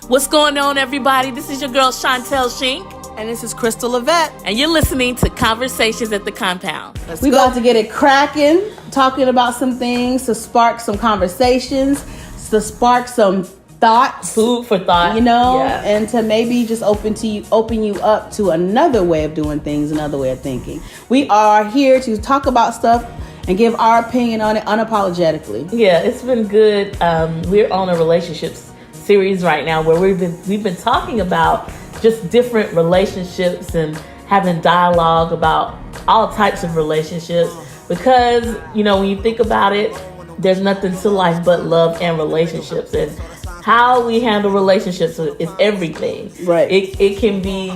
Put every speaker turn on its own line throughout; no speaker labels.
What's going on, everybody? This is your girl, Chantel Shink.
And this is Crystal Levette.
And you're listening to Conversations at the Compound.
We're about to get it cracking, talking about some things to spark some conversations, to spark some thoughts.
Food for thought.
And to maybe just open you up to another way of doing things, another way of thinking. We are here to talk about stuff and give our opinion on it unapologetically.
Yeah, it's been good. We're on a relationships series right now where we've been talking about just different relationships and having dialogue about all types of relationships, because when you think about it, there's nothing to life but love and relationships, and how we handle relationships is everything.
Right.
It can be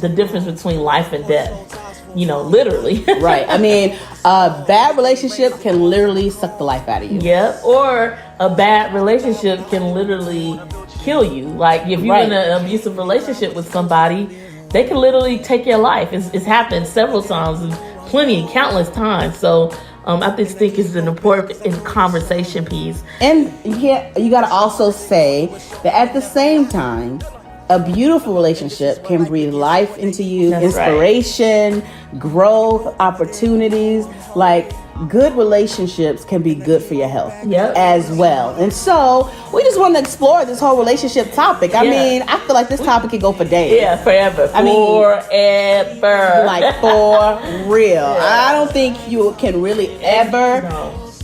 the difference between life and death, literally.
Right. I mean, a bad relationship can literally suck the life out of you.
Yeah. Or a bad relationship can literally kill you. Like if you're in an abusive relationship with somebody, they can literally take your life. It's happened several times and countless times. So I just think it's an important conversation piece. And
you got to also say that at the same time, a beautiful relationship can breathe life into you,
That's
inspiration, growth, opportunities. Like, good relationships can be good for your health as well. And so we just want to explore this whole relationship topic. I mean, I feel like this topic could go for days.
Yeah, forever. Forever.
Like, for real. Yeah. I don't think you can really ever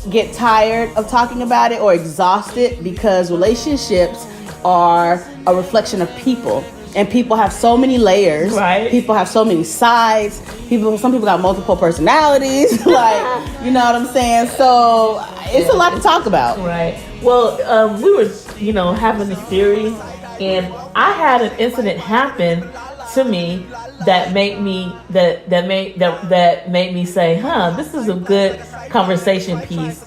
get tired of talking about it or exhausted, because relationships are a reflection of people, and people have so many layers.
Right.
People have so many sides. Some people got multiple personalities. Like, you know what I'm saying? So it's a lot to talk about.
Right. Well, we were, having this series, and I had an incident happen to me that made me say, this is a good conversation piece.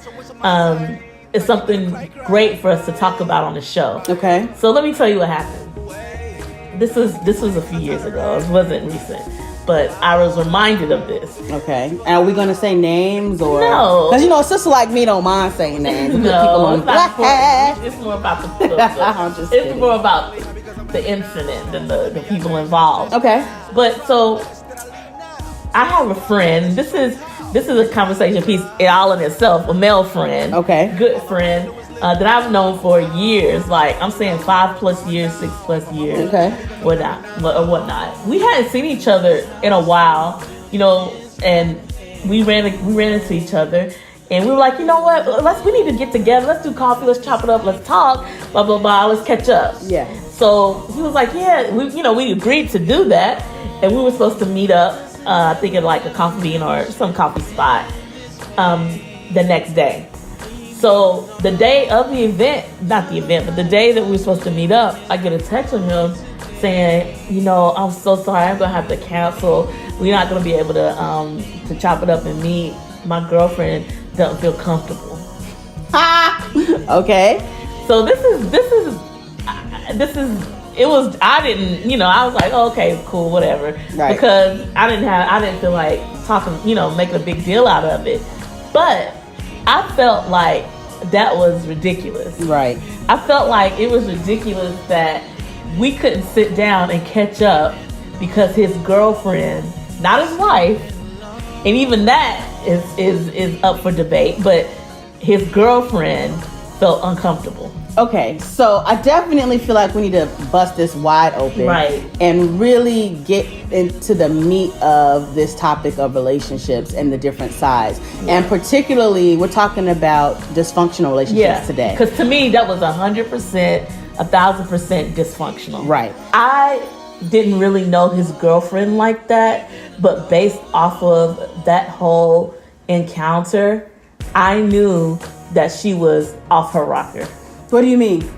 It's something great for us to talk about on the show.
Okay.
So let me tell you what happened. This was a few years ago. It wasn't recent, but I was reminded of this.
Okay. And are we going to say names or?
No.
Because a sister like me don't mind saying names.
No, it's more about the it's more about the incident than the people involved.
Okay.
But so I have a friend. This is a conversation piece all in itself. A male friend, good friend that I've known for years. Like, I'm saying 5+ years, 6+ years, whatnot. We hadn't seen each other in a while, and we ran into each other, and we were like, you know what? We need to get together. Let's do coffee. Let's chop it up. Let's talk. Blah blah blah. Let's catch up.
Yeah.
So he was like, yeah, we agreed to do that, and we were supposed to meet up. I think at like a coffee bean or some coffee spot the next day. So the day of the event, not the event, but the day that we were supposed to meet up, I get a text from him saying, I'm so sorry, I'm going to have to cancel. We're not going to be able to chop it up and meet. My girlfriend doesn't feel comfortable.
Okay.
So I didn't, I was like, oh, okay, cool, whatever.
Right.
Because I didn't feel like talking, making a big deal out of it. But I felt like that was ridiculous.
Right.
I felt like it was ridiculous that we couldn't sit down and catch up because his girlfriend, not his wife, and even that is up for debate, but his girlfriend felt uncomfortable.
Okay, so I definitely feel like we need to bust this wide open, and really get into the meat of this topic of relationships and the different sides. And particularly, we're talking about dysfunctional relationships today.
Because to me, that was 100%, 1,000% dysfunctional.
Right.
I didn't really know his girlfriend like that, but based off of that whole encounter, I knew that she was off her rocker.
What do you mean?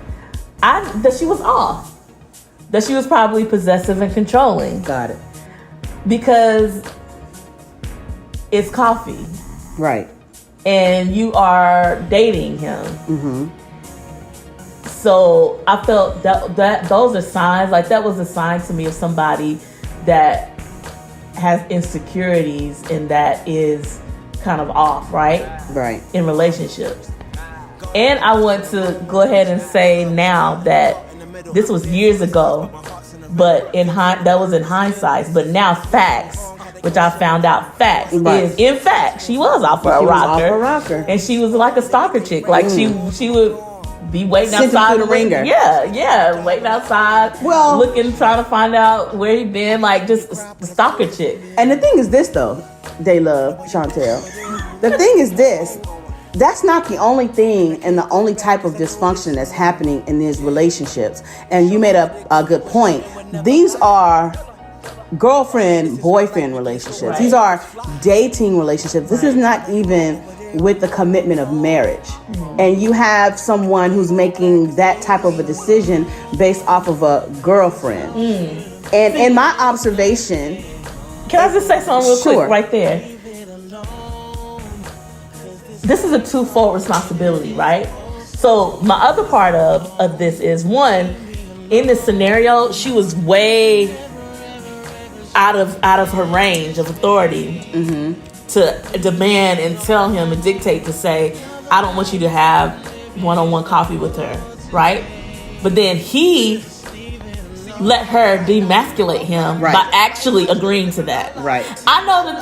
That she was off. That she was probably possessive and controlling.
Got it.
Because it's coffee.
Right.
And you are dating him.
Mm-hmm.
So I felt that those are signs. Like, that was a sign to me of somebody that has insecurities and that is kind of off, right?
Right.
In relationships. And I want to go ahead and say now that this was years ago, but that was in hindsight. But now facts, which I found out is, in fact, she was off for a rocker. And she was like a stalker chick. Like she would be waiting outside
the ringer.
Yeah, waiting outside, looking, trying to find out where he been, like just the stalker chick.
And the thing is this, though, they love Chantel. The thing is this: that's not the only thing and the only type of dysfunction that's happening in these relationships. And you made a good point. These are girlfriend-boyfriend relationships. Right. These are dating relationships. This is not even with the commitment of marriage. Mm-hmm. And you have someone who's making that type of a decision based off of a girlfriend. Mm. And in my observation...
Can I just say something real quick right there? This is a twofold responsibility, right? So my other part of this is, one, in this scenario, she was way out of her range of authority to demand and tell him and dictate to say, I don't want you to have one-on-one coffee with her, right? But then he let her demasculate him by actually agreeing to that.
Right.
I know that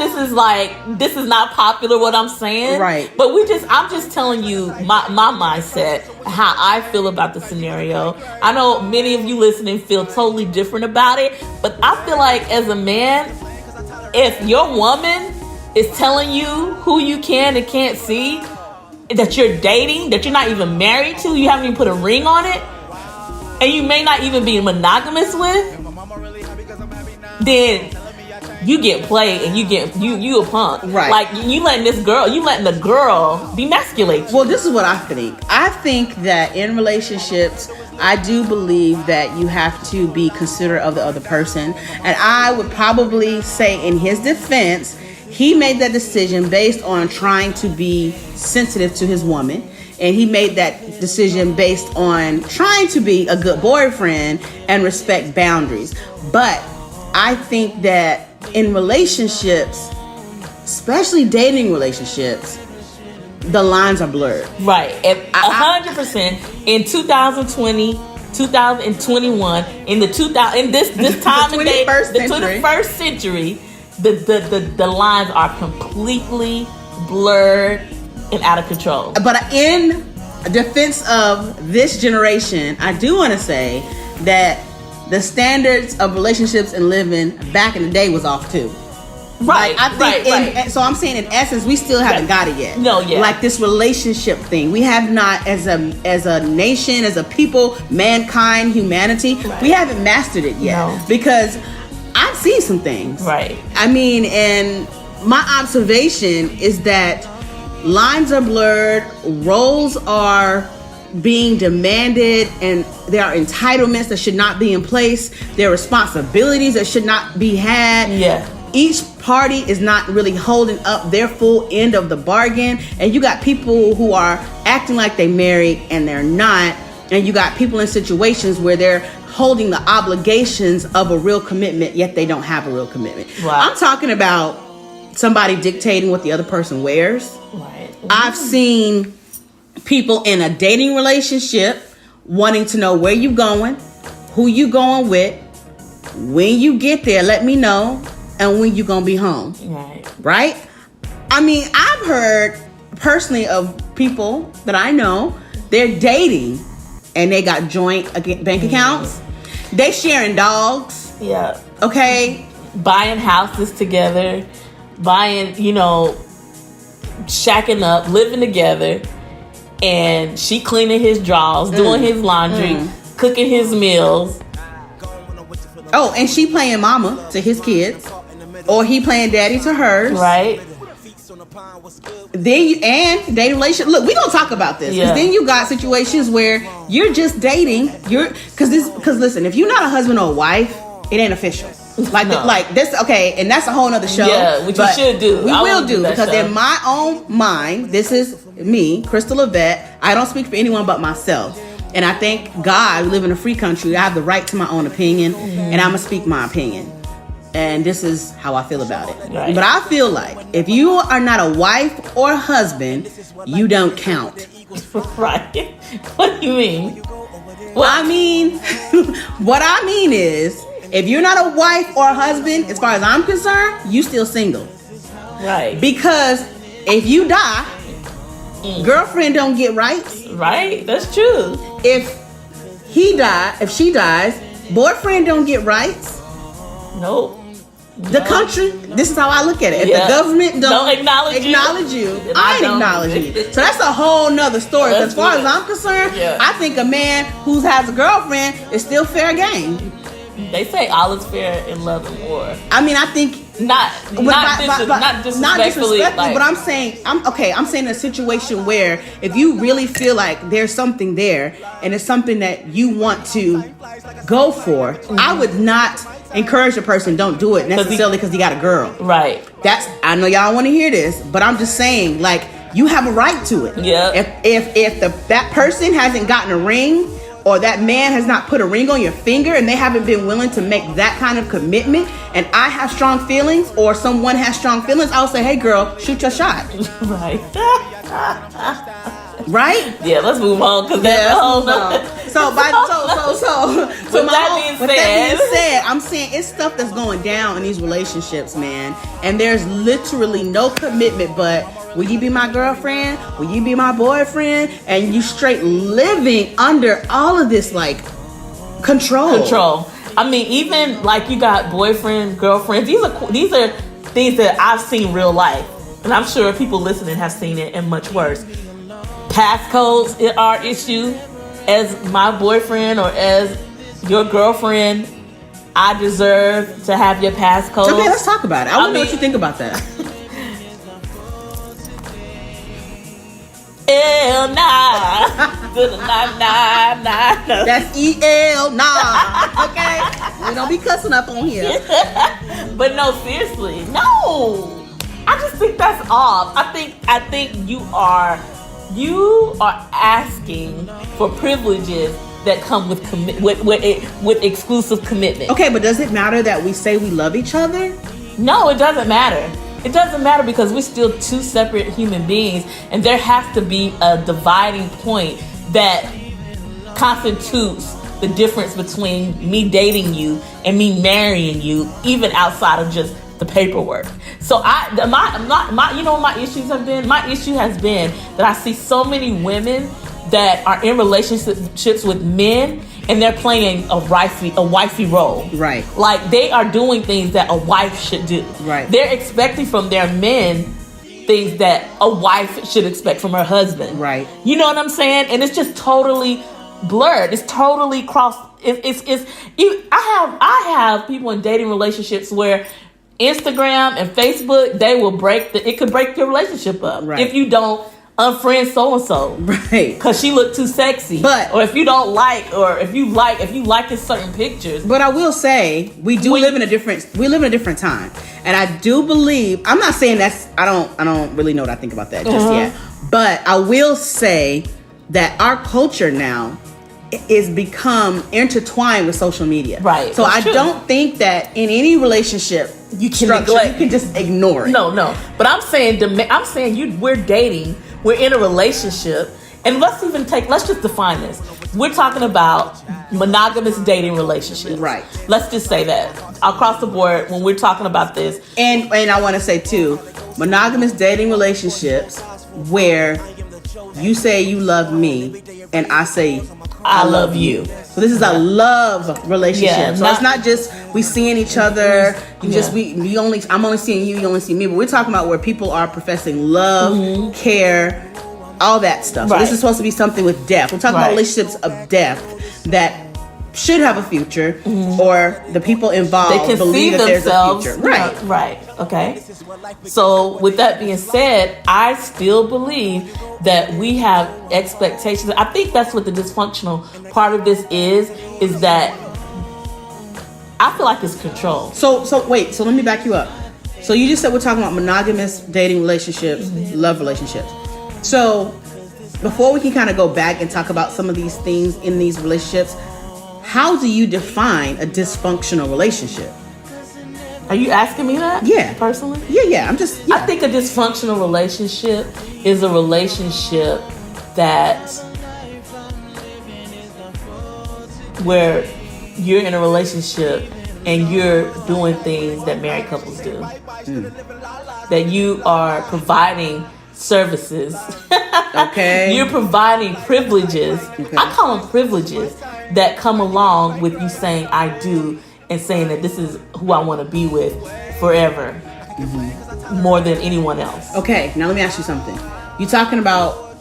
this is not popular what I'm saying.
Right.
But I'm just telling you my mindset, how I feel about the scenario. I know many of you listening feel totally different about it, but I feel like as a man, if your woman is telling you who you can and can't see, that you're dating, that you're not even married to, you haven't even put a ring on it, and you may not even be monogamous with, then you get played and you a punk.
Right.
Like you letting the girl demasculate you.
Well, this is what I think. I think that in relationships, I do believe that you have to be considerate of the other person. And I would probably say in his defense, he made that decision based on trying to be sensitive to his woman. And he made that decision based on trying to be a good boyfriend and respect boundaries. But I think that in relationships, especially dating relationships, the lines are blurred.
Right. 100% in 2020, 2021, in this time of day, the 21st century, the lines are completely blurred and out of control.
But in defense of this generation, I do want to say that the standards of relationships and living back in the day was off too.
Right.
Like, I think so I'm saying in essence, we still haven't got it yet.
No, yeah.
Like this relationship thing. We have not, as a nation, as a people, mankind, humanity, we haven't mastered it yet.
No.
Because I've seen some things.
Right.
I mean, and my observation is that lines are blurred, roles are being demanded, and there are entitlements that should not be in place. There are responsibilities that should not be had.
Yeah.
Each party is not really holding up their full end of the bargain. And you got people who are acting like they married and they're not. And you got people in situations where they're holding the obligations of a real commitment, yet they don't have a real commitment. Wow. I'm talking about somebody dictating what the other person wears.
Right.
I've seen people in a dating relationship wanting to know where you going, who you going with, when you get there, let me know, and when you gonna be home. Right? I mean, I've heard personally of people that I know, they're dating and they got joint bank accounts. They sharing dogs.
Yeah.
Okay.
Buying houses together, shacking up, living together, and she cleaning his drawers, doing his laundry, cooking his meals.
Oh, and she playing mama to his kids, or he playing daddy to hers.
Right.
Then dating relationship. Look, we gonna talk about this. Because then you got situations where you're just dating. Because listen, if you're not a husband or a wife, it ain't official. Like this, okay, and that's a whole nother show.
Yeah, which we should do.
We will do because in my own mind, this is me, Crystal Yvette. I don't speak for anyone but myself, and I thank God we live in a free country. I have the right to my own opinion, and I'm gonna speak my opinion. And this is how I feel about it. Right. But I feel like if you are not a wife or a husband, you don't count.
Right? What do you mean?
Well, I mean, what I mean is, if you're not a wife or a husband, as far as I'm concerned, you still single.
Right.
Because if you die, girlfriend don't get rights.
Right. That's true.
If she dies, boyfriend don't get rights.
Nope.
The country, this is how I look at it. If the government don't acknowledge you, I ain't acknowledging you. So that's a whole nother story. As far as I'm concerned, I think a man who has a girlfriend is still fair game.
They say all is fair in love and war.
I mean, I think not disrespectfully, like, but I'm saying in a situation where if you really feel like there's something there and it's something that you want to go for, I would not encourage a person don't do it necessarily because he got a girl.
Right.
I know y'all want to hear this, but I'm just saying, like, you have a right to it.
Yeah.
If that person hasn't gotten a ring, or that man has not put a ring on your finger and they haven't been willing to make that kind of commitment, and I have strong feelings or someone has strong feelings, I'll say, hey girl, shoot your shot.
Right.
Right?
Yeah, let's move on because that's a whole nother.
With that being said, I'm saying it's stuff that's going down in these relationships, man. And there's literally no commitment but, will you be my girlfriend? Will you be my boyfriend? And you straight living under all of this, like, control.
I mean, even like you got boyfriends, girlfriends. These are things that I've seen real life, and I'm sure people listening have seen it and much worse. Passcodes are issue. As my boyfriend or as your girlfriend, I deserve to have your passcode.
Okay, let's talk about it. I want to know what you think about that.
L9.
That's EL9. Okay? We don't be cussing up on here.
But no, seriously. No. I just think that's off. I think you are asking for privileges that come with with exclusive commitment.
Okay, but does it matter that we say we love each other?
No, it doesn't matter. It doesn't matter because we're still two separate human beings, and there has to be a dividing point that constitutes the difference between me dating you and me marrying you, even outside of just the paperwork. So my issues have been, my issue has been that I see so many women that are in relationships with men and they're playing a wifey role.
Right.
Like they are doing things that a wife should do.
Right.
They're expecting from their men things that a wife should expect from her husband.
Right.
You know what I'm saying? And it's just totally blurred. It's totally crossed. I have people in dating relationships where Instagram and Facebook, they will it could break your relationship up.
Right.
If you don't unfriend so-and-so.
Right.
Because she looked too sexy. Or if you don't like, or if you like in certain pictures.
But I will say, we live in a different time. And I do believe, I'm not saying I don't really know what I think about that just yet. But I will say that our culture now is become intertwined with social media.
Right.
So I don't think that in any relationship you can just ignore it.
No. But I'm saying we're dating, we're in a relationship, and let's just define this. We're talking about monogamous dating relationships.
Right.
Let's just say that across the board when we're talking about this.
And I want to say too, monogamous dating relationships where you say you love me and I say I love you. So this is a love relationship. Yeah, so it's not just we seeing each other. I'm only seeing you only see me. But we're talking about where people are professing love, care, all that stuff. Right. So this is supposed to be something with depth. We're talking about relationships of depth that should have a future, or the people involved believe that there's a future. Right.
Right. Okay. So with that being said, I still believe that we have expectations. I think that's what the dysfunctional part of this is that I feel like it's control.
So let me back you up. So you just said we're talking about monogamous dating relationships, love relationships. So before we can kind of go back and talk about some of these things in these relationships, how do you define a dysfunctional relationship?
Are you asking me that?
Yeah.
Personally?
Yeah. I
think a dysfunctional relationship is a relationship that where you're in a relationship and you're doing things that married couples do. That you are providing services.
Okay.
You're providing privileges. Okay. I call them privileges that come along with you saying I do and saying that this is who I want to be with forever. More than anyone else.
Okay, now let me ask you something. You're talking about,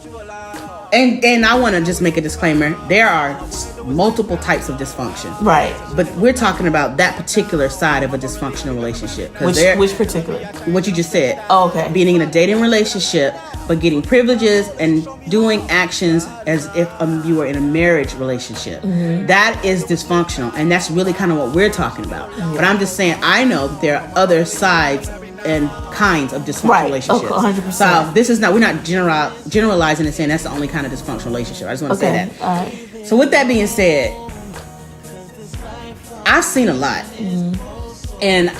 and I want to just make a disclaimer. There are multiple types of dysfunction.
Right.
But we're talking about that particular side of a dysfunctional relationship.
Which particular?
What you just said.
Oh, okay.
Being in a dating relationship, but getting privileges and doing actions as if you were in a marriage relationship. That is dysfunctional. And that's really kind of what we're talking about. But I'm just saying, I know that there are other sides and kinds of dysfunctional relationships.
Okay, 100%.
So this is we're not generalizing and saying that's the only kind of dysfunctional relationship. I just want to say that.
All right.
So with that being said, I've seen a lot. And,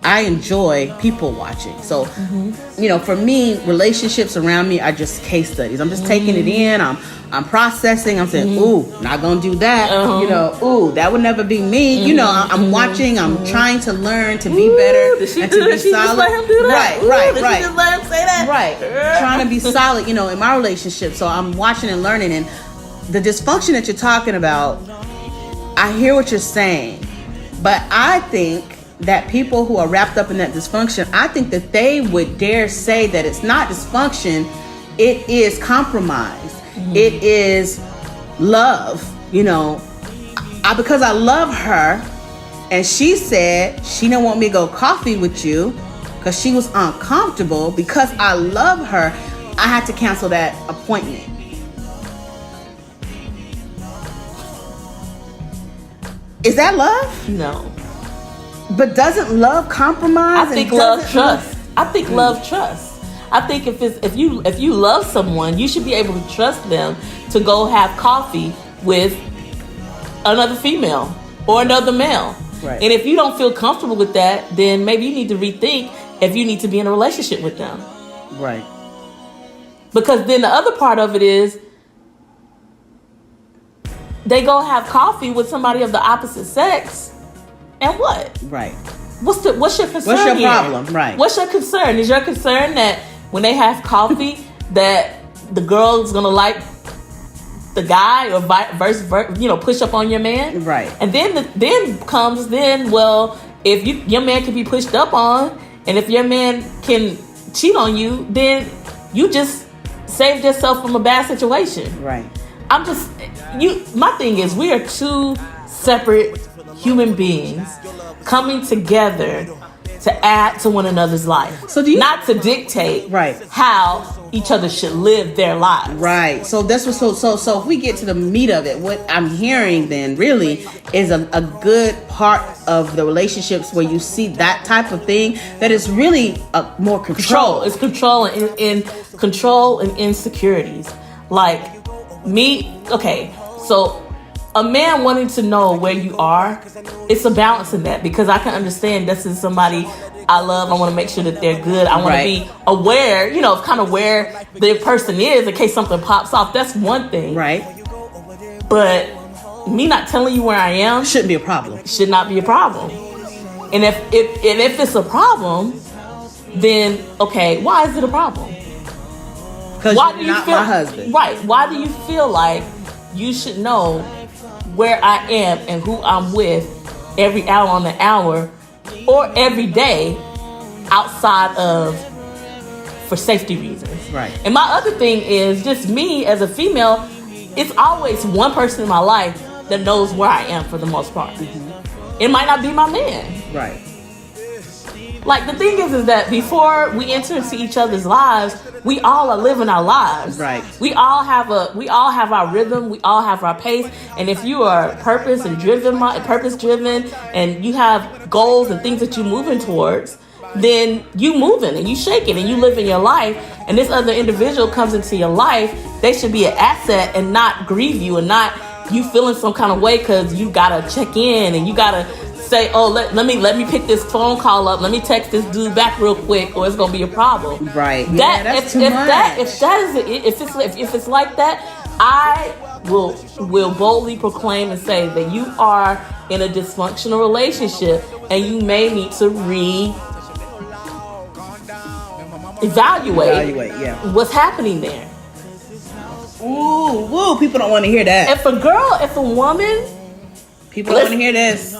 I enjoy people watching. So, for me, relationships around me are just case studies. I'm just taking it in. I'm processing. I'm saying, ooh, not gonna do that. Ooh, that would never be me. I'm watching. I'm trying to learn to be better and to be solid.
Just let him do that?
Right.
Just let him say that?
Right. Trying to be solid, in my relationship. So I'm watching and learning. And the dysfunction that you're talking about, I hear what you're saying, but I think that people who are wrapped up in that dysfunction, I think that they would dare say that it's not dysfunction, it is compromise. It is love, because I love her, and she said she didn't want me to go coffee with you because she was uncomfortable. Because I love her, I had to cancel that appointment. Is that love?
No.
But doesn't love compromise?
I think love trusts. I think love trusts. I think if you love someone, you should be able to trust them to go have coffee with another female or another male.
Right.
And if you don't feel comfortable with that, then maybe you need to rethink if you need to be in a relationship with them.
Right.
Because then the other part of it is they go have coffee with somebody of the opposite sex. And what?
Right.
What's your concern?
What's your problem? Right.
What's your concern? Is your concern that when they have coffee that the girl's gonna like the guy or vice versa, push up on your man?
Right.
And then comes if your man can be pushed up on, and if your man can cheat on you, then you just saved yourself from a bad situation.
Right.
My thing is, we are two separate human beings coming together to add to one another's life. So not to dictate how each other should live their lives.
Right. So that's what. So if we get to the meat of it, what I'm hearing then really is a good part of the relationships where you see that type of thing that is really more control.
It's control and control and insecurities. Like me. Okay. So a man wanting to know where you are, it's a balance in that, because I can understand this is somebody I love. I want to make sure that they're good. I want to be aware, of kind of where the person is in case something pops off. That's one thing.
Right.
But me not telling you where I am
shouldn't be a problem.
Should not be a problem. And if it's a problem, then okay, why is it a problem?
Because you're not my husband.
Right. Why do you feel like you should know where I am and who I'm with every hour on the hour or every day outside of for safety reasons?
Right.
And my other thing is just me as a female, it's always one person in my life that knows where I am for the most part. It might not be my man.
Right.
Like the thing is that before we enter into each other's lives, we all are living our lives.
Right.
We all have our rhythm. We all have our pace. And if you are purpose driven, and you have goals and things that you're moving towards, then you moving and you shaking and you living your life. And this other individual comes into your life, they should be an asset and not grieve you and not you feeling some kind of way because you gotta check in and you gotta say, oh, let me pick this phone call up. Let me text this dude back real quick, or it's gonna be a problem.
Right.
If it's like that, will boldly proclaim and say that you are in a dysfunctional relationship and you may need to evaluate what's happening there.
Ooh, people don't want to hear that.
If a woman,
people don't want to hear this.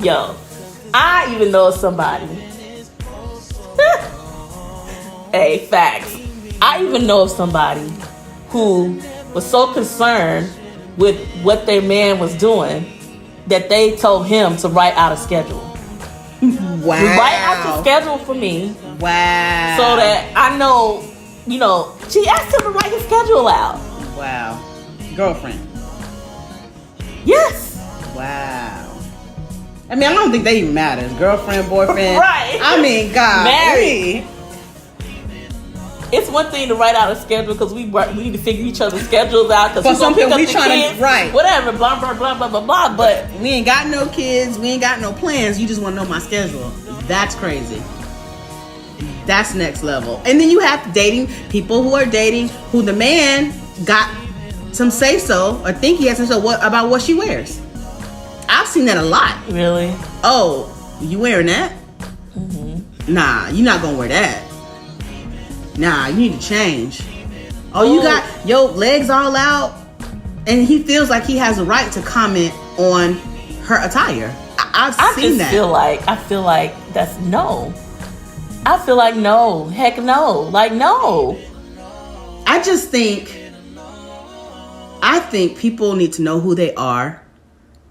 Yo, I even know somebody. Hey, facts. I even know of somebody who was so concerned with what their man was doing that they told him to write out a schedule.
Wow.
Write out the schedule for me.
Wow.
So that I know, she asked him to write his schedule out.
Wow. Girlfriend.
Yes.
Wow. I mean, I don't think that even matters. Girlfriend, boyfriend.
Right.
I mean, God.
Married. It's one thing to write out a schedule because we need to figure each other's schedules out.
For some people, we trying to right,
whatever, blah blah blah blah blah blah. But
we ain't got no kids, we ain't got no plans. You just want to know my schedule. That's crazy. That's next level. And then you have people who are dating who the man got some say so or think he has some say so about what she wears. I've seen that a lot.
Really?
Oh, you wearing that? Mm-hmm. Nah, you're not gonna wear that. Nah, you need to change. Oh, you got your legs all out, and he feels like he has a right to comment on her attire. I've seen that.
I feel like that's no. I feel like no. Heck no. Like no.
I think people need to know who they are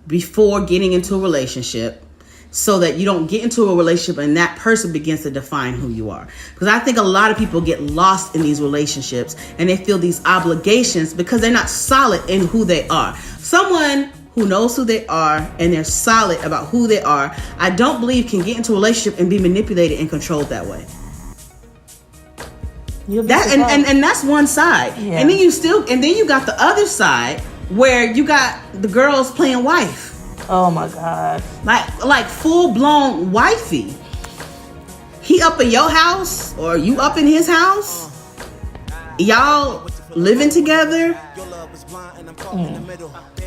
before getting into a relationship, so that you don't get into a relationship and that person begins to define who you are. Because I think a lot of people get lost in these relationships and they feel these obligations because they're not solid in who they are. Someone who knows who they are and they're solid about who they are, I don't believe can get into a relationship and be manipulated and controlled that way. And that's one side. Yeah. And then you got the other side where you got the girls playing wife.
Oh my God.
Like full blown wifey. He up in your house or you up in his house. Y'all living together.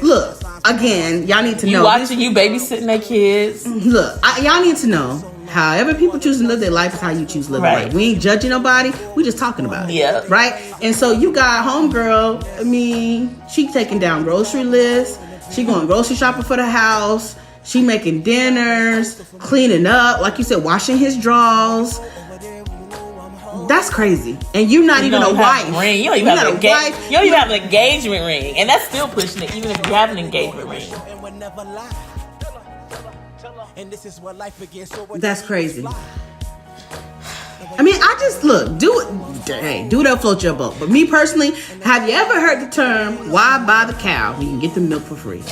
Look, again, y'all need to know.
You watching, you babysitting their kids.
Look, y'all need to know. However people choose to live their life is how you choose to live your life. We ain't judging nobody. We just talking about it.
Yeah.
Right? And so you got homegirl. I mean, she taking down grocery lists. She going grocery shopping for the house. She making dinners, cleaning up, like you said, washing his drawers. That's crazy. And you're not even a wife.
Ring. You don't even have a wife. You don't even have an engagement ring, and that's still pushing it, even if you have an engagement ring.
That's crazy. I mean, I just do it float your boat. But me personally, have you ever heard the term "why buy the cow when you can get the milk for free"?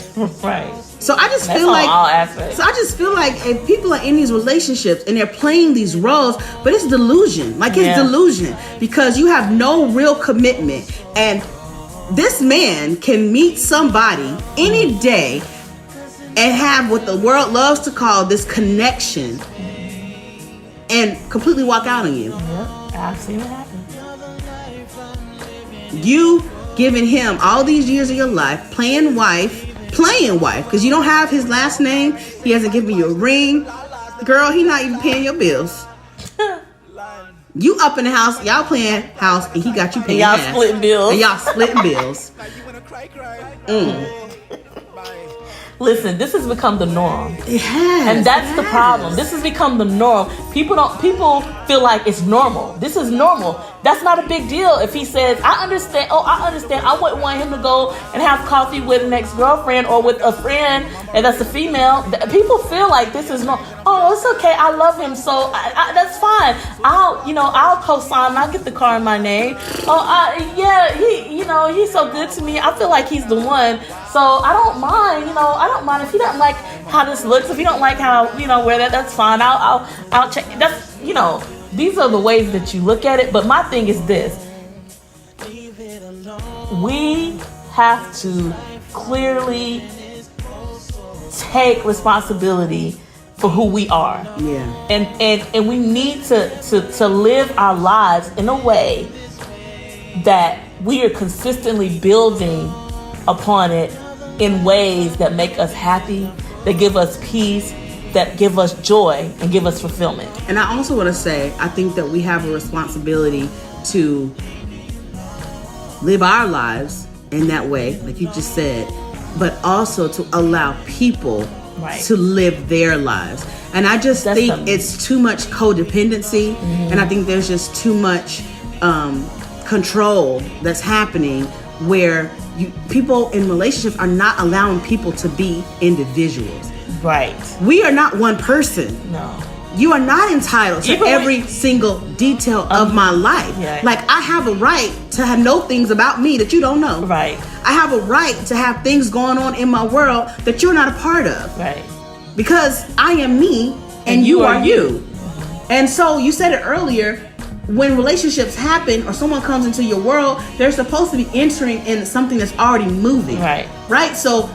Right.
So I just feel like if people are in these relationships and they're playing these roles, but it's delusion. Like it's delusion because you have no real commitment. And this man can meet somebody any day and have what the world loves to call this connection and completely walk out on you.
Yep, I've seen it happen.
You giving him all these years of your life, playing wife, because you don't have his last name. He hasn't given you a ring. Girl, he not even paying your bills. You up in the house, y'all playing house, and he got you paying
and y'all splitting bills.
And y'all splitting bills.
Listen, this has become the norm.
It has.
And that's the problem. This has become the norm. People feel like it's normal. This is normal. That's not a big deal if he says, I understand. I wouldn't want him to go and have coffee with an ex-girlfriend or with a friend, and that's a female. People feel like this is normal. Oh, it's okay. I love him, so that's fine. I'll co-sign. I'll get the car in my name. He's so good to me. I feel like he's the one. So I don't mind. I don't mind if he doesn't like how this looks. If he don't like how wear that, that's fine. I'll check. That's These are the ways that you look at it. But my thing is this. We have to clearly take responsibility for who we are.
Yeah.
And we need to live our lives in a way that we are consistently building upon it in ways that make us happy, that give us peace, that give us joy and give us fulfillment.
And I also want to say, I think that we have a responsibility to live our lives in that way, like you just said, but also to allow people to live their lives. And I just think it's too much codependency, and I think there's just too much control that's happening where people in relationships are not allowing people to be individuals.
Right.
We are not one person.
No.
You are not entitled to every single detail of my life.
Yeah.
Like, I have a right to know things about me that you don't know.
Right.
I have a right to have things going on in my world that you're not a part of.
Right.
Because I am me and you are you. And so you said it earlier, when relationships happen or someone comes into your world, they're supposed to be entering in something that's already moving.
Right.
Right? So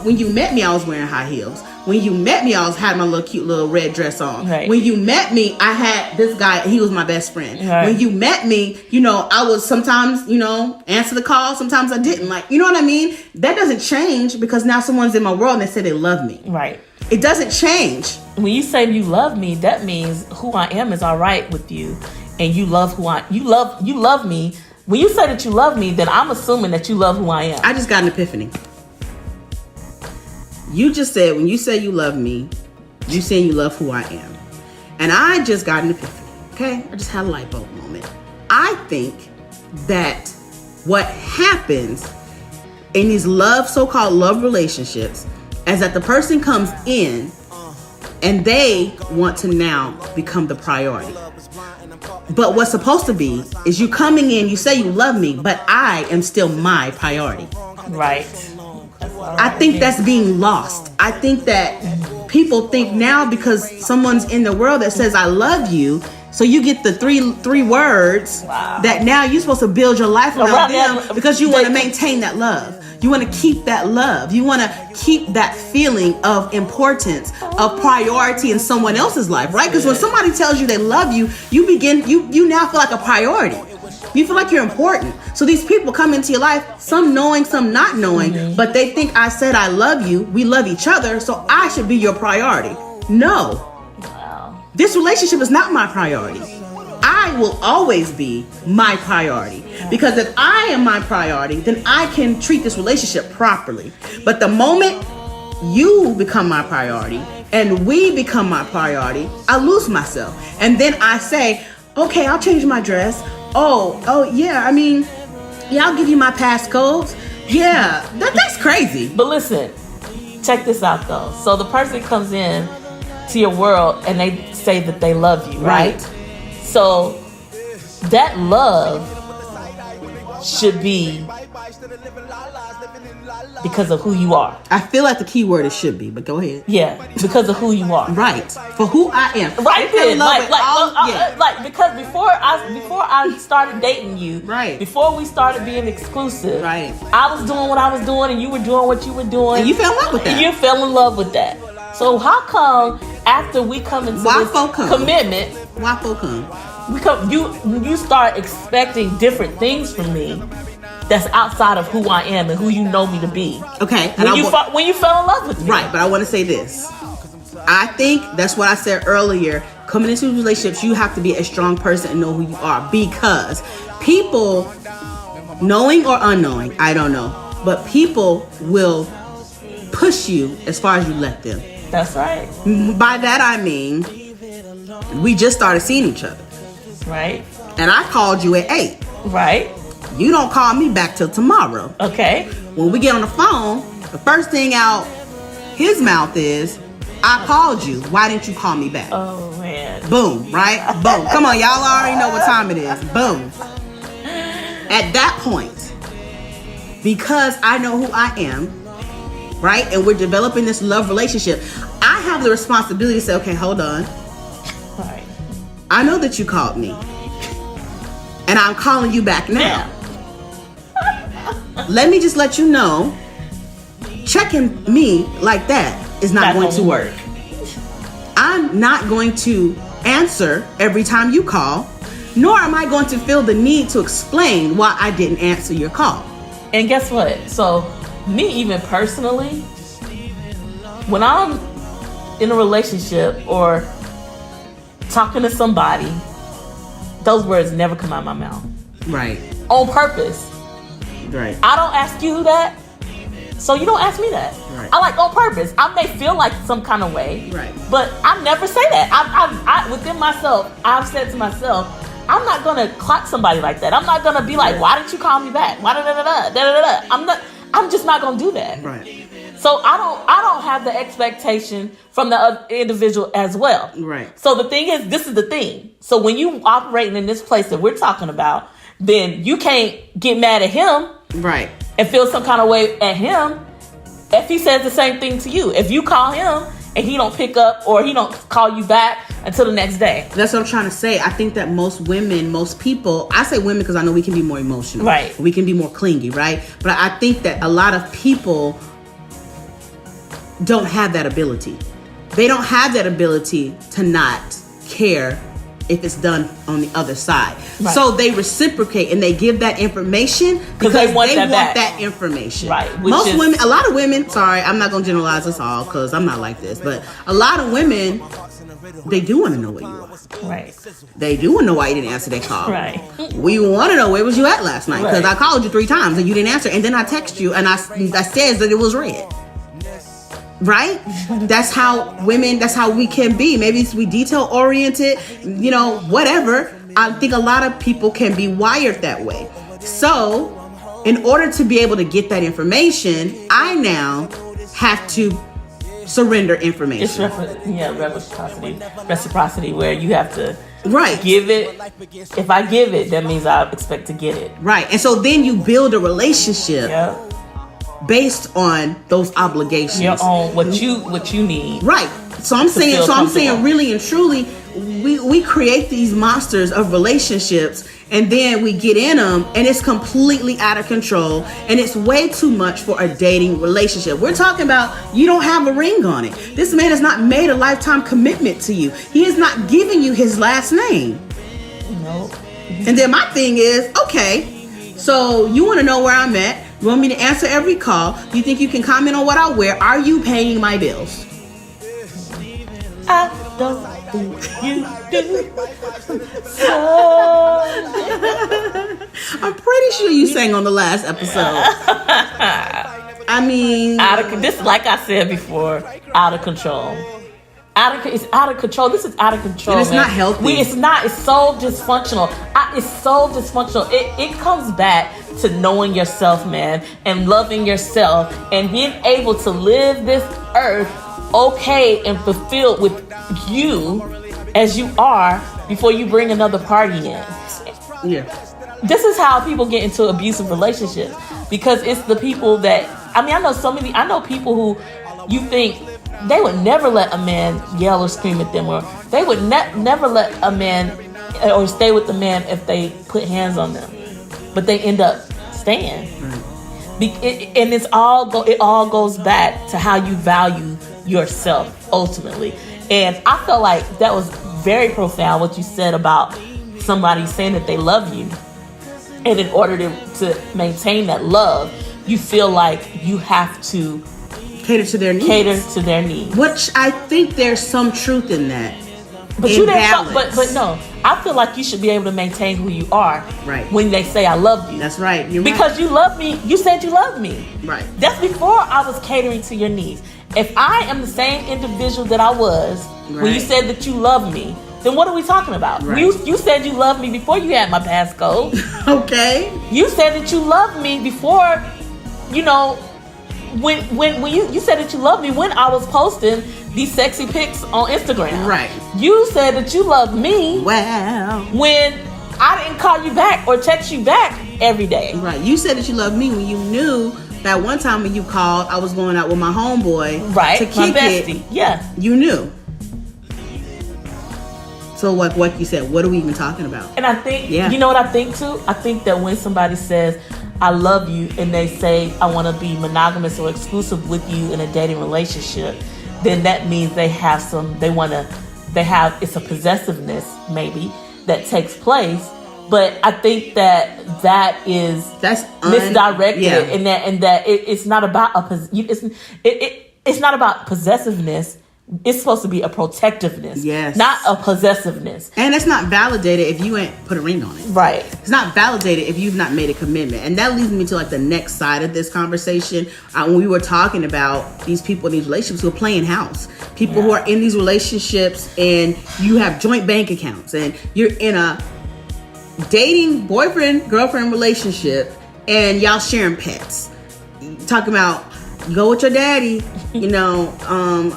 when you met me, I was wearing high heels. When you met me, I had my little cute little red dress on.
Right.
When you met me, I had this guy, he was my best friend.
Right.
When you met me, I was sometimes, answer the call, sometimes I didn't. Like, you know what I mean? That doesn't change because now someone's in my world and they say they love me.
Right.
It doesn't change.
When you say you love me, that means who I am is all right with you, and you love you love me. When you say that you love me, then I'm assuming that you love who I am.
I just got an epiphany. You just said, when you say you love me, you saying you love who I am. And I just got an epiphany, okay? I just had a light bulb moment. I think that what happens in these so-called love relationships is that the person comes in and they want to now become the priority. But what's supposed to be is you coming in, you say you love me, but I am still my priority.
Right.
I think that's being lost. I think that people think now because someone's in the world that says I love you, so you get the three words that now you're supposed to build your life around them because you want to maintain that love. You want to keep that love. You want to keep that feeling of importance, of priority in someone else's life, right? Because when somebody tells you they love you, you now feel like a priority. You feel like you're important. So these people come into your life, some knowing, some not knowing, but they think I said I love you, we love each other, so I should be your priority. No.
Wow.
This relationship is not my priority. I will always be my priority. Because if I am my priority, then I can treat this relationship properly. But the moment you become my priority and we become my priority, I lose myself. And then I say, okay, I'll change my dress. Oh, yeah, I'll give you my passcodes. Yeah, that's crazy.
But listen, check this out though. So the person comes in to your world and they say that they love you, right? So that love should be because of who you are.
I feel like the key word is should be, but go ahead.
Yeah, because of who you are.
Right. For who I am.
Right then. Because before I started dating you,
right,
before we started being exclusive,
right,
I was doing what I was doing and you were doing what you were doing.
And you fell in love with that.
You fell in love with that. So how come after we come into this commitment, you start expecting different things from me that's outside of who I am and who you know me to be?
Okay.
When you fell in love with me.
Right, but I want to say this. I think that's what I said earlier. Coming into relationships, you have to be a strong person and know who you are, because people, knowing or unknowing, I don't know, but people will push you as far as you let them.
That's right.
By that I mean, we just started seeing each other.
Right.
And I called you at 8.
Right.
You don't call me back till tomorrow.
Okay.
When we get on the phone, the first thing out his mouth is, I called you. Why didn't you call me back?
Oh, man.
Boom, right? Boom. Come on, y'all already know what time it is. Boom. At that point, because I know who I am, right? And we're developing this love relationship, I have the responsibility to say, okay, hold on.
Right.
I know that you called me. And I'm calling you back now. Let me just let you know, checking me like that is not going to work. I'm not going to answer every time you call, nor am I going to feel the need to explain why I didn't answer your call.
And guess what? So, me even personally, when I'm in a relationship or talking to somebody, those words never come out of my mouth.
Right.
On purpose.
Right.
I don't ask you that, so you don't ask me that.
Right.
I like on purpose. I may feel like some kind of way.
Right.
But I never say that. I within myself, I've said to myself, I'm not gonna clock somebody like that. I'm not gonna be like, why didn't you call me back? Why da da da da da da? I'm just not gonna do that.
Right.
So I don't have the expectation from the other individual as well.
Right.
So the thing is, this is the thing. So when you operating in this place that we're talking about, then you can't get mad at him.
Right.
And feel some kind of way at him if he says the same thing to you. If you call him and he don't pick up or he don't call you back until the next day.
That's what I'm trying to say. I think that most women, most people, I say women because I know we can be more emotional.
Right.
We can be more clingy, right? But I think that a lot of people don't have that ability. They don't have that ability to not care if it's done on the other side. Right. So they reciprocate and they give that information because they want that information.
Right.
Most women, a lot of women, sorry, I'm not going to generalize us all because I'm not like this, but a lot of women, they do want to know where you are.
Right.
They do want to know why you didn't answer that call.
Right.
We want to know where was you at last night because
right.
I called you 3 times and you didn't answer, and then I text you and I said that it was red. Right? That's how women, that's how we can be. Maybe we detail oriented, whatever. I think a lot of people can be wired that way. So, in order to be able to get that information, I now have to surrender information.
It's reciprocity where you have to give it. If I give it, that means I expect to get it.
Right. And so then you build a relationship.
Yep.
Based on those obligations,
your own what you need,
right? So I'm saying, really and truly, we create these monsters of relationships, and then we get in them, and it's completely out of control, and it's way too much for a dating relationship. We're talking about you don't have a ring on it. This man has not made a lifetime commitment to you. He is not giving you his last name.
Nope.
And then my thing is, okay, so you want to know where I'm at. You want me to answer every call? Do you think you can comment on what I wear? Are you paying my bills?
I don't think you do. So
I'm pretty sure you sang on the last episode. I mean,
this, like I said before, out of control. It's out of control. This is out of control.
And it's not healthy.
It's not. It's so dysfunctional. It's so dysfunctional. It comes back to knowing yourself, man, and loving yourself, and being able to live this earth okay and fulfilled with you as you are before you bring another party in.
Yeah.
This is how people get into abusive relationships, because it's the people that I know people who you think they would never let a man yell or scream at them, or they would never let a man or stay with the man if they put hands on them, but they end up staying. Right. And it all goes back to how you value yourself ultimately. And I felt like that was very profound what you said about somebody saying that they love you, and in order to maintain that love, you feel like you have to
cater to their needs. Which I think there's some truth in that.
But you didn't. But no, I feel like you should be able to maintain who you are.
Right.
When they say I love you.
That's right.
Because you love me. You said you love me.
Right.
That's before I was catering to your needs. If I am the same individual that I was when you said that you love me, then what are we talking about?
Right.
You said you loved me before you had my passcode.
Okay.
You said that you loved me before, when you said that you loved me when I was posting these sexy pics on Instagram.
Right.
You said that you loved me when I didn't call you back or text you back every day.
Right. You said that you loved me when you knew that one time when you called, I was going out with my homeboy to kick
my bestie. It. Yeah.
You knew. So what you said, what are we even talking about?
And I think, you know what I think too? I think that when somebody says, I love you, and they say, I want to be monogamous or exclusive with you in a dating relationship, then that means it's a possessiveness maybe that takes place But I think that's misdirected, and that it's not about it's not about possessiveness. It's supposed to be a protectiveness, not a possessiveness.
And it's not validated if you ain't put a ring on it.
Right.
It's not validated if you've not made a commitment. And that leads me to like the next side of this conversation. When we were talking about these people in these relationships who are playing house. People who are in these relationships and you have joint bank accounts and you're in a dating boyfriend-girlfriend relationship and y'all sharing pets. Talking about, go with your daddy. You know,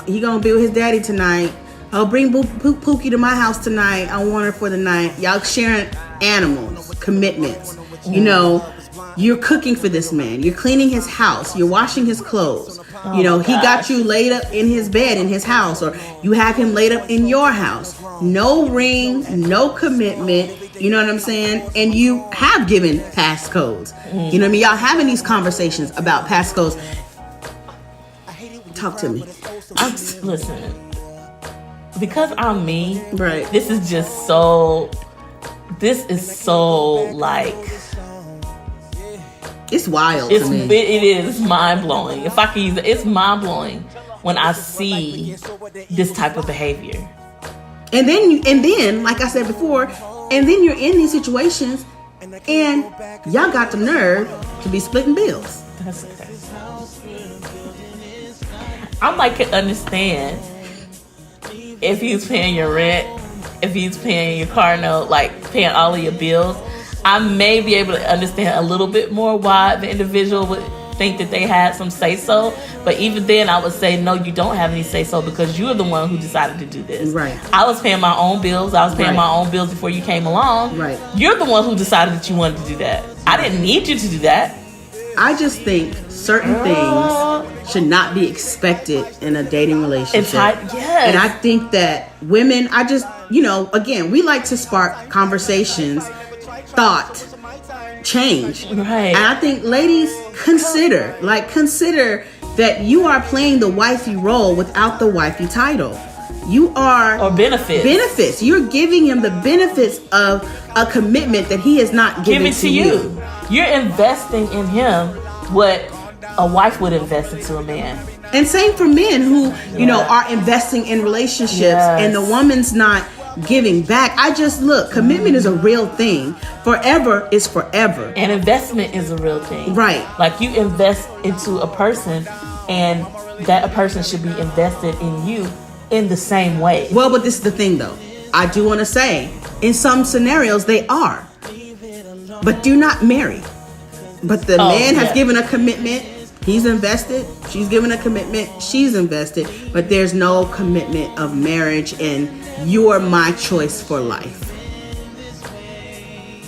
he gonna be with his daddy tonight. I'll bring Pookie to my house tonight. I want her for the night. Y'all sharing animals, commitments. You know, you're cooking for this man. You're cleaning his house. You're washing his clothes. You know, he got you laid up in his bed in his house, or you have him laid up in your house. No ring, no commitment. You know what I'm saying? And you have given passcodes. You know what I mean? Y'all having these conversations about passcodes. Talk to me.
Listen, because I'm me,
right?
This is so like,
it's wild to me.
It is mind blowing. If I can use it, it's mind blowing when I see this type of behavior.
And then, like I said before, and then you're in these situations, and y'all got the nerve to be splitting bills.
I might could understand if he's paying your rent, if he's paying your car note, like paying all of your bills. I may be able to understand a little bit more why the individual would think that they had some say-so. But even then, I would say, no, you don't have any say-so because you're the one who decided to do this.
Right.
I was paying my own bills. I was paying my own bills before you came along.
Right.
You're the one who decided that you wanted to do that. I didn't need you to do that.
I just think certain things should not be expected in a dating relationship.
Yes.
And I think that women, again, we like to spark conversations, thought, change.
Right.
And I think ladies consider that you are playing the wifey role without the wifey title. You are...
Or benefits.
You're giving him the benefits of a commitment that he has not given to you.
You're investing in him what a wife would invest into a man.
And same for men who, are investing in relationships and the woman's not giving back. Commitment is a real thing. Forever is forever.
And investment is a real thing.
Right.
Like you invest into a person and that a person should be invested in you in the same way.
Well, but this is the thing though. I do want to say in some scenarios they are. But do not marry. But the man has given a commitment. He's invested. She's given a commitment. She's invested. But there's no commitment of marriage and you are my choice for life.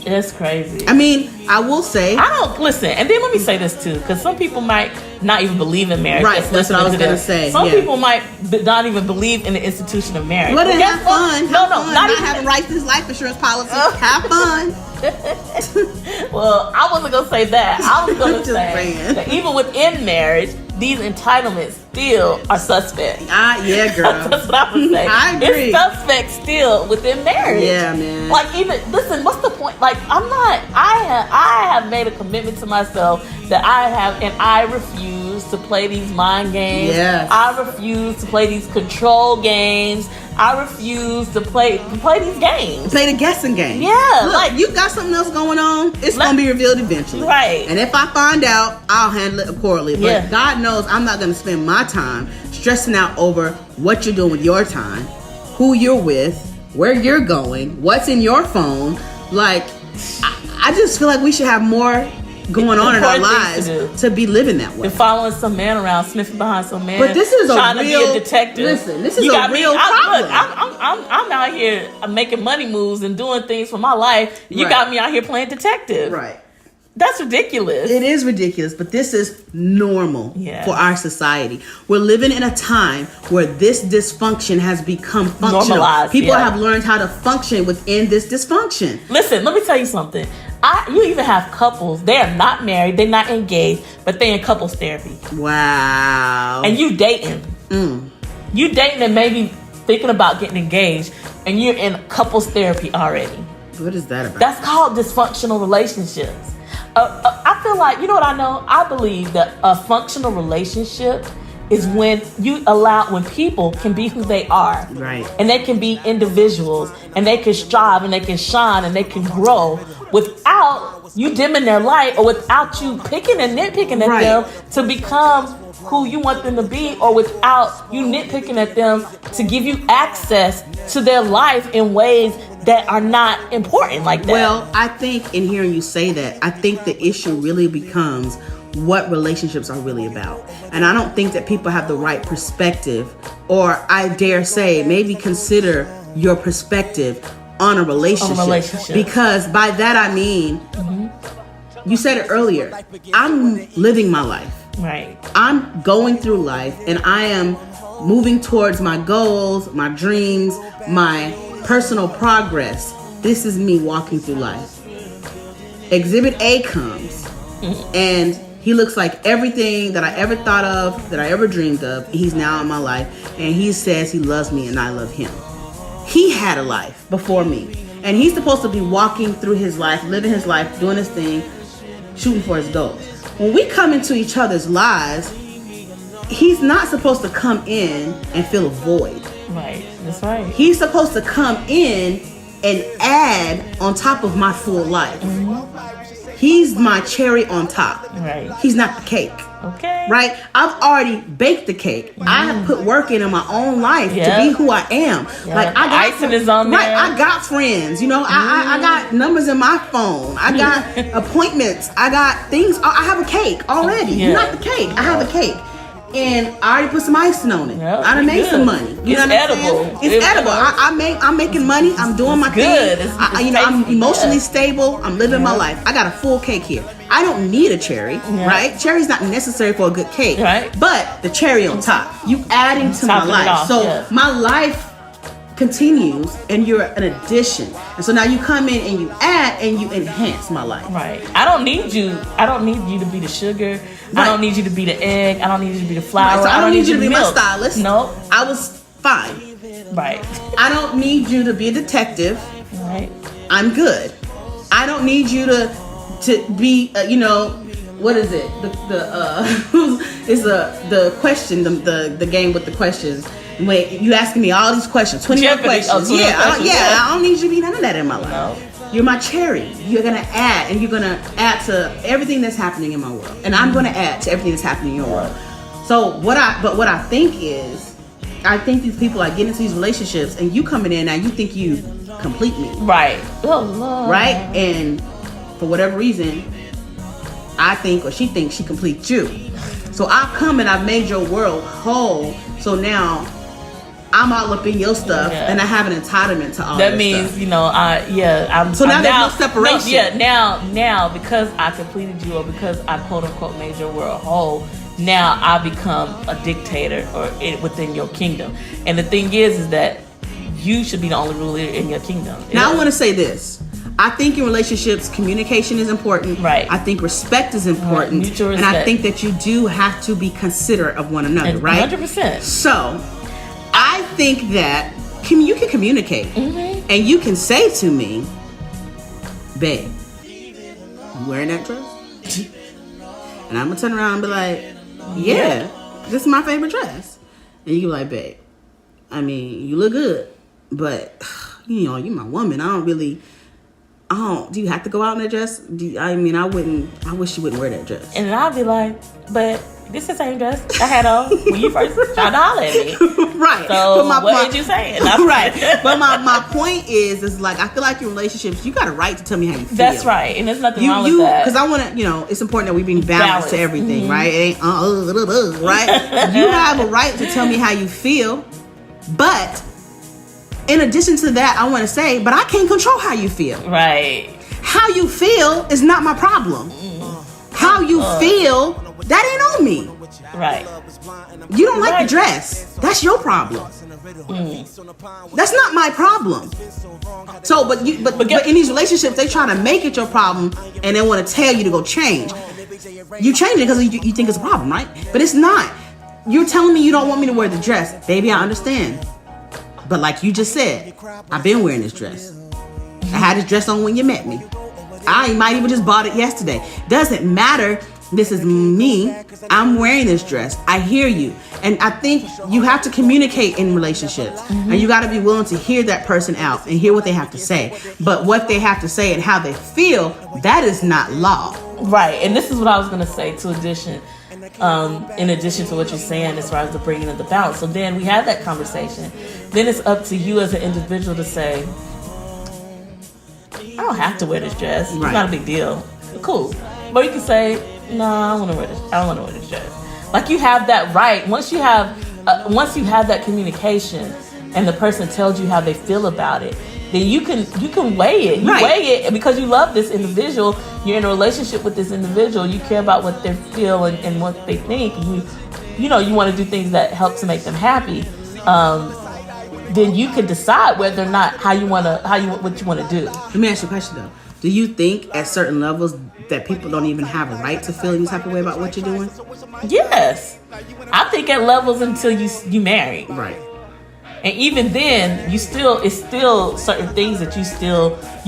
It's crazy.
I mean, I will say...
listen, and then let me say this too, because some people might not even believe in marriage.
Right, that's what I was going to say.
Some people might not even believe in the institution of marriage.
Well, then have fun.
Not even
having rights to his life insurance policy. Have fun.
Well, I wasn't going to say that. I was going to say that even within marriage, these entitlements still are suspect.
Yeah, girl.
That's what I would say.
I agree.
It's suspect still within marriage.
Yeah, man.
Like, listen, what's the point? Like, I have made a commitment to myself that I refuse to play these mind games.
Yes.
I refuse to play these control games. I refuse to play these games.
Play the guessing game.
Yeah.
Look, like you got something else going on, it's going to be revealed eventually.
Right.
And if I find out, I'll handle it accordingly. But God knows I'm not going to spend my time stressing out over what you're doing with your time, who you're with, where you're going, what's in your phone. Like, I just feel like we should have more going on in our lives to be living that way.
You're following some man around, sniffing behind some man.
But this is
trying to be a detective.
Listen, this is a real problem.
I'm out here making money moves and doing things for my life. You got me out here playing detective.
Right.
That's ridiculous.
It is ridiculous, but this is normal for our society. We're living in a time where this dysfunction has become functional.
Normalized,
People have learned how to function within this dysfunction.
Listen, let me tell you something. You even have couples. They are not married. They're not engaged, but they're in couples therapy.
Wow.
And you dating. You dating and maybe thinking about getting engaged, and you're in couples therapy already.
What is that about?
That's called dysfunctional relationships. I feel like, you know what I know? I believe that a functional relationship is when when people can be who they are.
Right.
And they can be individuals, and they can strive, and they can shine, and they can grow without you dimming their light, or without you picking and nitpicking at them to become who you want them to be, or without you nitpicking at them to give you access to their life in ways that are not important like that.
Well, I think in hearing you say that, I think the issue really becomes what relationships are really about. And I don't think that people have the right perspective, or I dare say maybe consider your perspective on a relationship. Because by that I mean, you said it earlier, I'm living my life.
Right.
I'm going through life, and I am moving towards my goals, my dreams, my personal progress. This is me walking through life. Exhibit A comes, and he looks like everything that I ever thought of, that I ever dreamed of. He's now in my life, and he says he loves me and I love him. He had a life before me, and he's supposed to be walking through his life, living his life, doing his thing, shooting for his goals. When we come into each other's lives, he's not supposed to come in and fill a void.
Right, that's right.
He's supposed to come in and add on top of my full life. He's my cherry on top.
Right.
He's not the cake.
Okay.
Right? I've already baked the cake. I have put work in my own life to be who I am. Like I got
icing is on there.
Right. I got friends. You know, I got numbers in my phone. I got appointments. I got things. I have a cake already. You're not the cake. I have a cake. And I already put some icing on it. Yep, I done made some money. You know what I'm saying? It's edible. I'm making money. I'm doing my thing. I'm emotionally stable. I'm living my life. I got a full cake here. I don't need a cherry, right? Cherry's not necessary for a good cake,
right?
But the cherry on top, you adding to my life. So my life continues, and you're an addition. And so now you come in and you add and you enhance my life.
Right. I don't need you to be the sugar. Right. I don't need you to be the egg. I don't need you to be the flour.
Right. So I don't need you to be my stylist.
No.
I was fine.
Right.
I don't need you to be a detective.
Right.
I'm good. I don't need you to be what is it? The question, the game with the questions. Wait, you asking me all these questions, 20 questions. I don't need you to be none of that in my life. No. You're my cherry. You're gonna add, and you're gonna add to everything that's happening in my world, and I'm gonna add to everything that's happening in your world. So what I think these people are getting into these relationships, and you coming in now, you think you complete me,
right? Oh Lord.
Right? And for whatever reason, I think or she thinks she completes you. So I've come and I've made your world whole. So now I'm all up in your stuff, and I have an entitlement to all that means stuff.
I'm
so now there's no separation.
Now because I completed you, or because I quote unquote made your world whole, now I become a dictator within your kingdom. And the thing is that you should be the only ruler in your kingdom.
Now I want to say this. I think in relationships, communication is important.
Right.
I think respect is important.
Right. Mutual respect.
And I think that you do have to be considerate of one another, right?
100%.
So, I think that you can communicate. Mm-hmm. And you can say to me, babe, you wearing that dress? And I'm going to turn around and be like, yeah, this is my favorite dress. And you can be like, babe, I mean, you look good, but, you're my woman. Do you have to go out in that dress? I wish you wouldn't wear that dress.
And I'll be like, but this is the same dress I had on when you first tried to holler at me.
Right.
So what did you say?
Right. But my point is like, I feel like in relationships, you got a right to tell me how you feel.
That's right. And there's nothing wrong with that.
Because I want to, it's important that we bring balance to everything, mm-hmm. right? It ain't, right? You have a right to tell me how you feel. But in addition to that, I want to say, but I can't control how you feel.
Right.
How you feel is not my problem. How you feel, that ain't on me.
Right.
You don't like the dress. That's your problem. That's not my problem. So, but in these relationships, they try to make it your problem, and they want to tell you to go change. You change it because you think it's a problem, right? But it's not. You're telling me you don't want me to wear the dress. Baby, I understand. But like you just said, I've been wearing this dress. I had this dress on when you met me. I might even just bought it yesterday. Doesn't matter. This is me. I'm wearing this dress. I hear you. And I think you have to communicate in relationships. Mm-hmm. And you got to be willing to hear that person out and hear what they have to say. But what they have to say and how they feel, that is not law.
Right. And this is what I was going to say in addition to what you're saying as far as the bringing of the balance. So then we have that conversation. Then it's up to you as an individual to say, I don't have to wear this dress. Right. It's not a big deal. Cool. But you can say, no, I don't want to wear this. I don't want to wear this dress. Like, you have that right. Once you have that communication, and the person tells you how they feel about it, then you can weigh it. You weigh it because you love this individual. You're in a relationship with this individual. You care about what they feel and what they think. You want to do things that help to make them happy. Then you can decide whether or not what you want to do.
Let me ask you a question though. Do you think at certain levels that people don't even have a right to feel any type of way about what you're doing?
Yes. I think at levels until you marry.
Right.
And even then, it's still certain things that you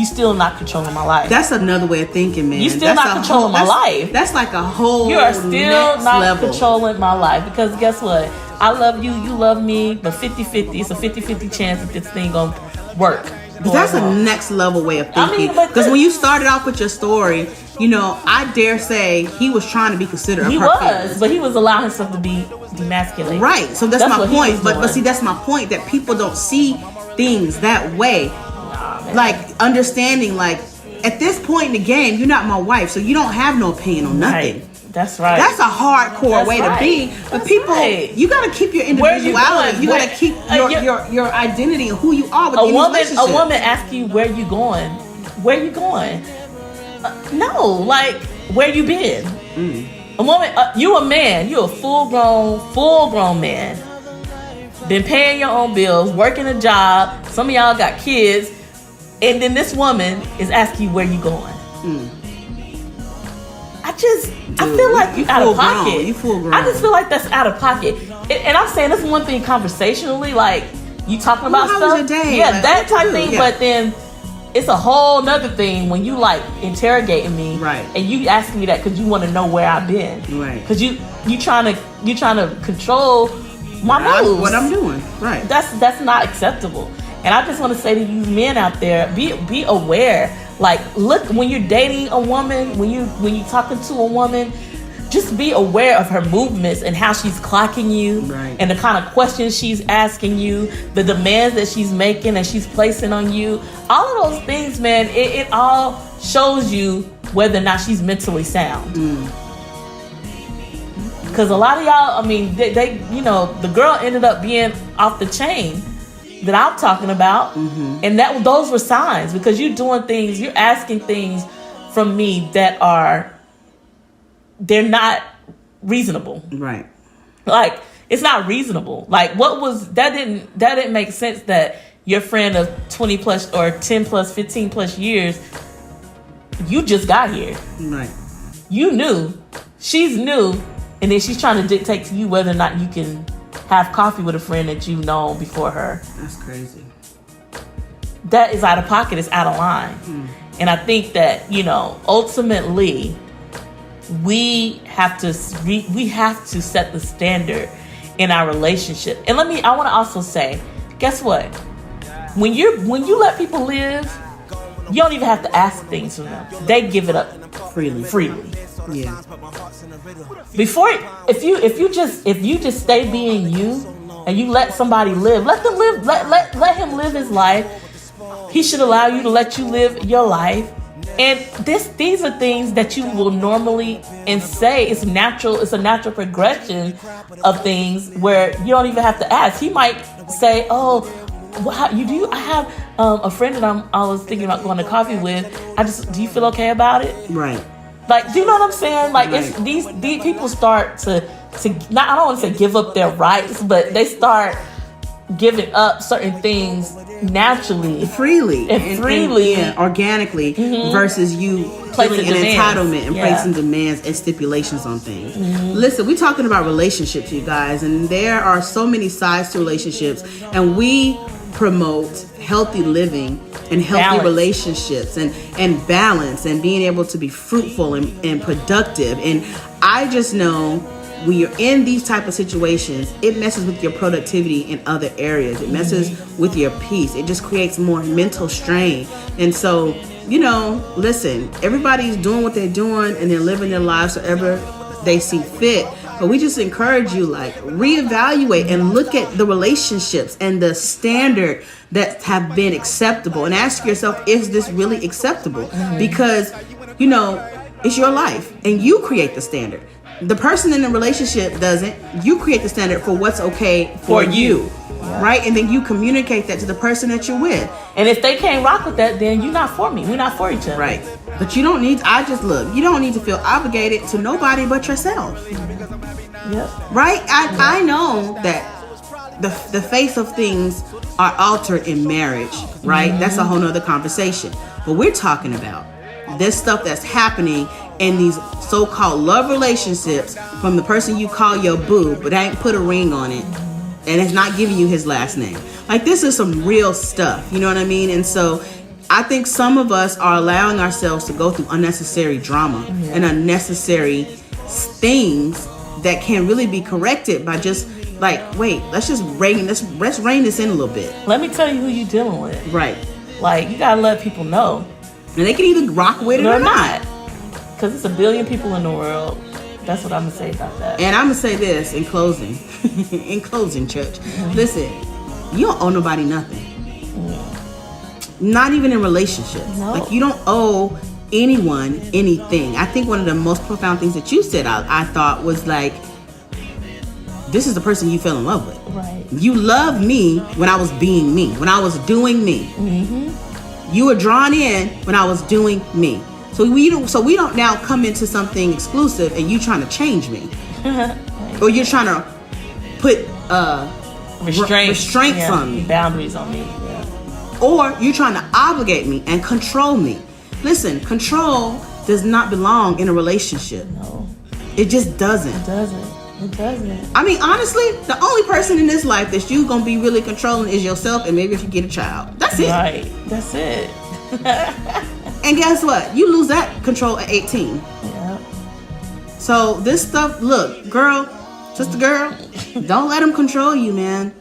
still not controlling my life.
That's another way of thinking, man.
You still not controlling my life.
That's like a whole.
You are still not
level.
Controlling my life, because guess what? I love you, you love me, but 50-50. It's a 50-50 chance that this thing gonna work.
But that's a next level way of thinking. Because when you started off with your story, I dare say he was trying to be considerate of her feelings.
But he was allowing himself to be demasculated.
Right. So that's my point. But see, that's my point, that people don't see things that way. Like, understanding, like, at this point in the game, you're not my wife, so you don't have no opinion on nothing.
Right. That's right.
That's a hardcore way to be. But people, you got to keep your individuality. You got to keep your identity and who you are with
a woman asks you, where you going? Where you going? No, like, where you been? A woman, you a man. You a full grown man. Been paying your own bills, working a job. Some of y'all got kids. And then this woman is asking you, where you going? I feel like you're out of pocket.
You full grown.
I just feel like that's out of pocket. And I'm saying this is one thing conversationally, like, you talking about
how
stuff.
Was your day?
Yeah,
like,
that type thing. Yeah. But then it's a whole nother thing when you like interrogating me,
right? And
you asking me that because you want to know where I've been,
right?
Because you trying to control my moves,
what I'm doing, right?
That's not acceptable. And I just want to say to you men out there, be aware. Like, look, when you're dating a woman, when you talking to a woman, just be aware of her movements and how she's clocking you,
right?
And the kind of questions she's asking you, the demands that she's making and she's placing on you. All of those things, man, it all shows you whether or not she's mentally sound. Because a lot of y'all, I mean, they the girl ended up being off the chain that I'm talking about, and those were signs, because you're doing things, you're asking things from me that they're not reasonable,
right?
Like, it's not reasonable. Like, that didn't make sense that your friend of 20 plus or 10 plus 15 plus years, you just got here,
right?
You knew, she's new, and then she's trying to dictate to you whether or not you can have coffee with a friend that you've known before her.
That's crazy.
That is out of pocket. It's out of line. And I think that, ultimately, we have to set the standard in our relationship. And I want to also say, guess what? When you let people live, you don't even have to ask things from them. They give it up freely.
Yeah.
Before, if you just stay being you and you let somebody live, let them live. Let him live his life. He should allow you to let you live your life. And these are things that you will normally and say it's natural. It's a natural progression of things where you don't even have to ask. He might say, "Oh, how you do? I have a friend that I was thinking about going to coffee with. Do you feel okay about it?"
Right.
Like, do you know what I'm saying? Like,
right.
It's these people start to not, I don't want to say give up their rights, but they start giving up certain things naturally,
freely, and organically, versus you placing an entitlement and placing demands and stipulations on things. Listen, we're talking about relationships, you guys, and there are so many sides to relationships, and we promote healthy living and healthy relationships and balance and being able to be fruitful and productive. And I just know when you're in these type of situations, it messes with your productivity in other areas. It messes with your peace. It just creates more mental strain. And so, listen, everybody's doing what they're doing and they're living their lives however they see fit. But we just encourage you, reevaluate and look at the relationships and the standard that have been acceptable and ask yourself, is this really acceptable? Because, it's your life and you create the standard. The person in the relationship doesn't. You create the standard for what's okay for you. Right? And then you communicate that to the person that you're with.
And if they can't rock with that, then you're not for me. We're not for each other.
Right. But you don't need to feel obligated to nobody but yourself.
Yep.
Right? I know that the face of things are altered in marriage, right? That's a whole nother conversation. But we're talking about this stuff that's happening in these so-called love relationships from the person you call your boo, but ain't put a ring on it and it's not giving you his last name. This is some real stuff, you know what I mean? And so I think some of us are allowing ourselves to go through unnecessary drama and unnecessary things that can really be corrected by just wait, let's rein this in a little bit.
Let me tell you who you're dealing with.
Right.
You gotta let people know.
And they can either rock with it or not.
Because it's a billion people in the world. That's what I'm going to say about that.
And I'm going to say this in closing. In closing, church. Listen, you don't owe nobody nothing. Not even in relationships.
No.
You don't owe anyone anything. I think one of the most profound things that you said I thought was this is the person you fell in love with.
Right.
You loved me when I was being me. When I was doing me. Mm-hmm. You were drawn in when I was doing me. So we don't now come into something exclusive and you trying to change me. Or you're trying to put restraints on me.
Boundaries on me. Yeah.
Or you're trying to obligate me and control me. Listen, control does not belong in a relationship.
No.
It just doesn't.
It doesn't.
I mean, honestly, the only person in this life that you going to be really controlling is yourself, and maybe if you get a child. That's it.
Right. That's it.
And guess what? You lose that control at 18.
Yeah.
So this stuff, look, sister girl, don't let them control you, man.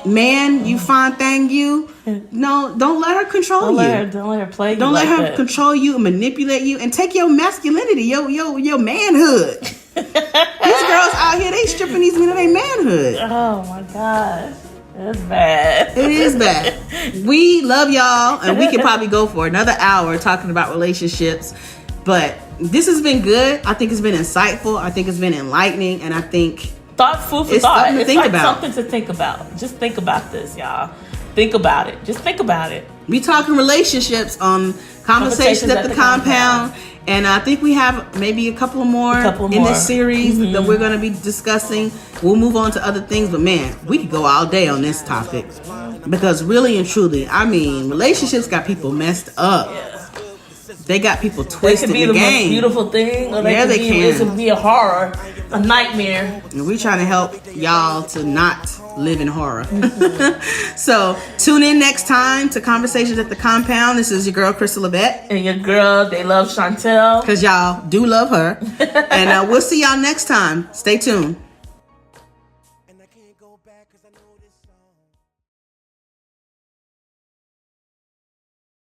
Man, you fine thing, you. No, don't let her control you.
Don't let her play you.
Don't let her control you and manipulate you and take your masculinity, your manhood. These girls out here, they stripping these men of their manhood.
Oh my gosh. It's bad.
It is bad. We love y'all, and we could probably go for another hour talking about relationships. But this has been good. I think it's been insightful. I think it's been enlightening, and I think
food for
it's
thought.
something to think about.
Something to think about. Just think about this, y'all. Think about it. Just think about it.
We talking relationships on Conversations at the Compound. And I think we have maybe a couple more in this series that we're going to be discussing. We'll move on to other things. But man, we could go all day on this topic. Because really and truly, I mean, relationships got people messed up. Yeah. They got people twisted the game.
They could be the most beautiful thing. Or it could be a horror, a nightmare.
And we're trying to help y'all to not live in horror. So tune in next time to Conversations at the Compound. This is your girl, Crystal Levette.
And your girl, they love Chantel.
Because y'all do love her. And we'll see y'all next time. Stay tuned.